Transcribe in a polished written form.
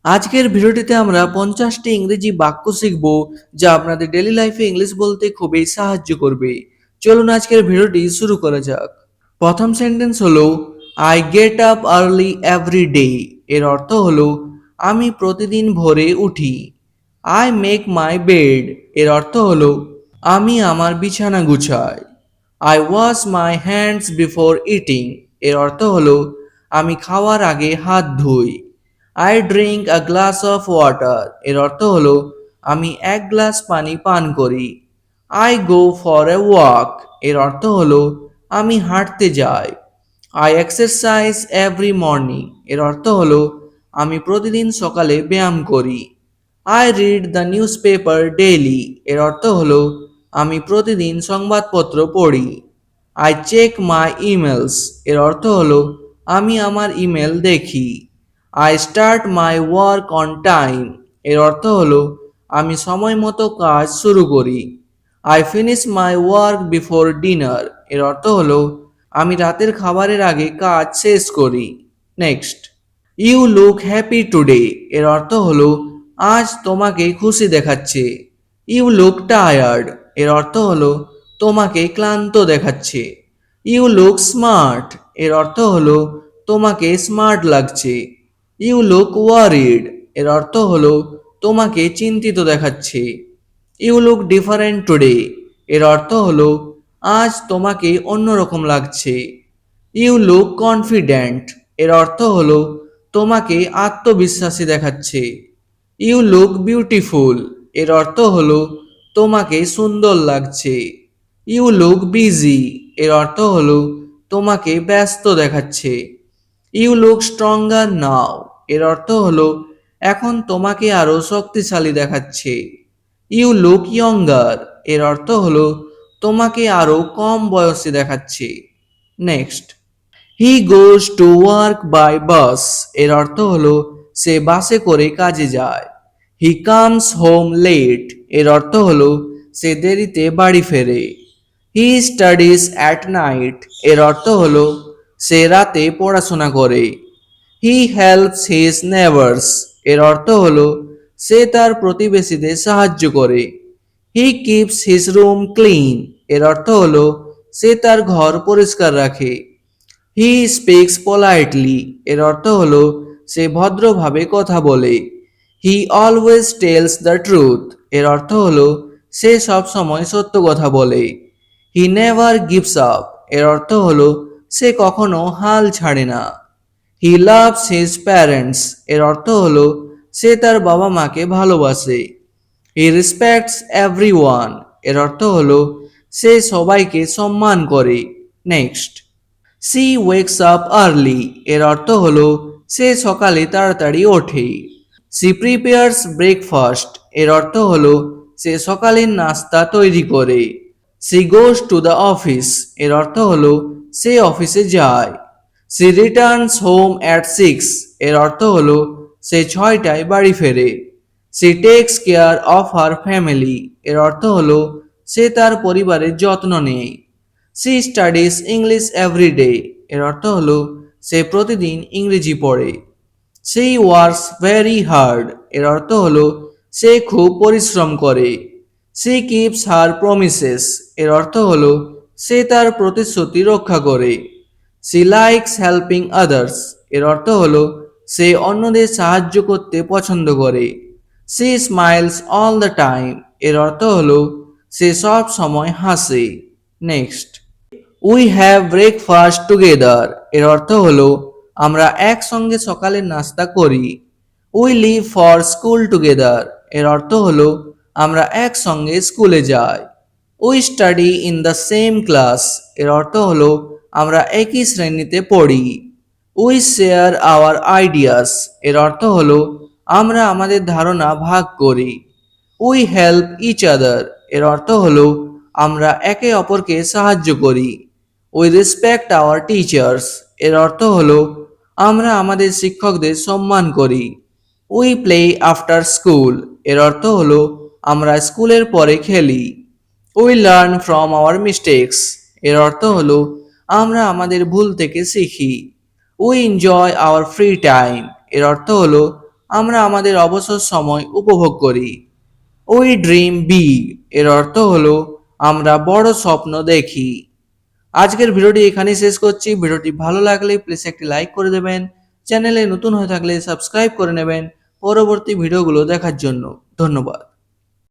আজকের ভিডিওটিতে আমরা 50টি ইংরেজি বাক্য শিখব যা আপনাদের ডেইলি লাইফে ইংলিশ বলতে খুবই সাহায্য করবে। চলুন আজকের ভিডিওটি শুরু করা যাক। প্রথম সেন্টেন্স হলো I get up early every day. এর অর্থ হলো আমি প্রতিদিন ভোরে উঠি। I make my bed. এর অর্থ হলো আমি আমার বিছানা গুছাই। I wash my hands before eating. এর অর্থ হলো আমি খাওয়ার আগে হাত ধুই। I drink a glass of water. এর অর্থ হলো আমি এক গ্লাস পানি পান করি। I go for a walk. এর অর্থ হলো আমি হাঁটতে যাই। I exercise every morning. এর অর্থ হলো আমি প্রতিদিন সকালে ব্যায়াম করি। I read the newspaper daily. এর অর্থ হলো আমি প্রতিদিন সংবাদপত্র পড়ি। I check my emails. এর অর্থ হলো আমি আমার ইমেল দেখি। I start my work on time. এর অর্থ হলো আমি সময় মতো কাজ শুরু করি। I finish my work before dinner. এর অর্থ হলো আমি রাতের খাবারের আগে কাজ শেষ করি। Next, you look happy today. এর অর্থ হলো আজ তোমাকে খুশি দেখাচ্ছে। You look tired. এর অর্থ হলো তোমাকে ক্লান্ত দেখাচ্ছে। You look smart. এর অর্থ হলো তোমাকে স্মার্ট লাগছে। You look worried. এর অর্থ হলো তোমাকে চিন্তিত দেখাচ্ছে। You look different today. এর অর্থ হলো আজ তোমাকে অন্যরকম লাগছে। You look confident. এর অর্থ হলো তোমাকে আত্মবিশ্বাসী দেখাচ্ছে। You look beautiful. এর অর্থ হলো তোমাকে সুন্দর লাগছে। You look busy. এর অর্থ হলো তোমাকে ব্যস্ত দেখাচ্ছে। You look stronger now. এর অর্থ হলো এখন তোমাকে আরো শক্তিশালী দেখাচ্ছে। You look younger. এর অর্থ হলো তোমাকে আরো কম বয়সী দেখাচ্ছে। Next, he goes to work by bus. এর অর্থ হলো সে বাসে করে কাজে যায়। He comes home late. এর অর্থ হলো সে দেরিতে বাড়ি ফেরে। He studies at night. এর অর্থ হলো সে রাতে পড়াশোনা করে। He helps his neighbours. এর অর্থ হলো সে তার প্রতিবেশীদের সাহায্য করে। He keeps his room clean. এর অর্থ হলো সে তার ঘর পরিষ্কার রাখে। He speaks politely. এর অর্থ হলো সে ভদ্রভাবে কথা বলে। He always tells the truth. এর অর্থ হলো সে সব সময় সত্য কথা বলে। He never gives up. এর অর্থ হলো সে কখনো হাল ছাড়ে না। He loves his parents. এর অর্থ হলো সে তার বাবা মাকে ভালোবাসে। He respects everyone. এর অর্থ হলো সে সবাইকে সম্মান করে। Next, she wakes up early. এর অর্থ হলো সে সকালে তাড়াতাড়ি ওঠে। She prepares breakfast. এর অর্থ হলো সে সকালের নাস্তা তৈরি করে। She goes to the office. এর অর্থ হলো সে অফিসে যায়। She returns home at 6। এর অর্থ হলো সে 6টায় বাড়ি ফেরে। She takes care of her family. এর অর্থ হলো সে তার পরিবারের যত্ন নেয়। She studies English every day. এর অর্থ হলো সে প্রতিদিন ইংরেজি পড়ে। She works very hard. এর অর্থ হলো সে খুব পরিশ্রম করে। She keeps her promises. এর অর্থ হলো সে তার প্রতিশ্রুতি রক্ষা করে। She likes helping others. এর অর্থ হলো সে অন্যদের সাহায্য করতে পছন্দ করে। She smiles all the time. এর অর্থ হলো সে সব সময় হাসে। Next, we have breakfast together. এর অর্থ হলো আমরা একসঙ্গে সকালের নাস্তা করি। We leave for school together. এর অর্থ হলো আমরা একসঙ্গে স্কুলে যাই। We study in the same class. এর অর্থ হলো আমরা একই শ্রেণীতে পড়ি। We share our ideas. এর অর্থ হলো আমরা আমাদের ধারণা ভাগ করি। We help each other. এর অর্থ হলো আমরা একে অপরকে সাহায্য করি। We respect our teachers. এর অর্থ হলো আমরা আমাদের শিক্ষকদের সম্মান করি। We play after school. এর অর্থ হলো আমরা স্কুলের পরে খেলি। We learn from our mistakes. এর অর্থ হলো আমরা আমাদের ভুল থেকে শিখি। We enjoy our free time. এর অর্থ হলো আমরা আমাদের অবসর সময় উপভোগ করি। উই ড্রিম বিগ এর অর্থ হলো আমরা বড় স্বপ্ন দেখি। আজকের ভিডিওটি এখানেই শেষ করছি। ভিডিওটি ভালো লাগলে প্লিজ একটি লাইক করে দেবেন। চ্যানেলে নতুন হয়ে থাকলে সাবস্ক্রাইব করে নেবেন পরবর্তী ভিডিওগুলো দেখার জন্য। ধন্যবাদ।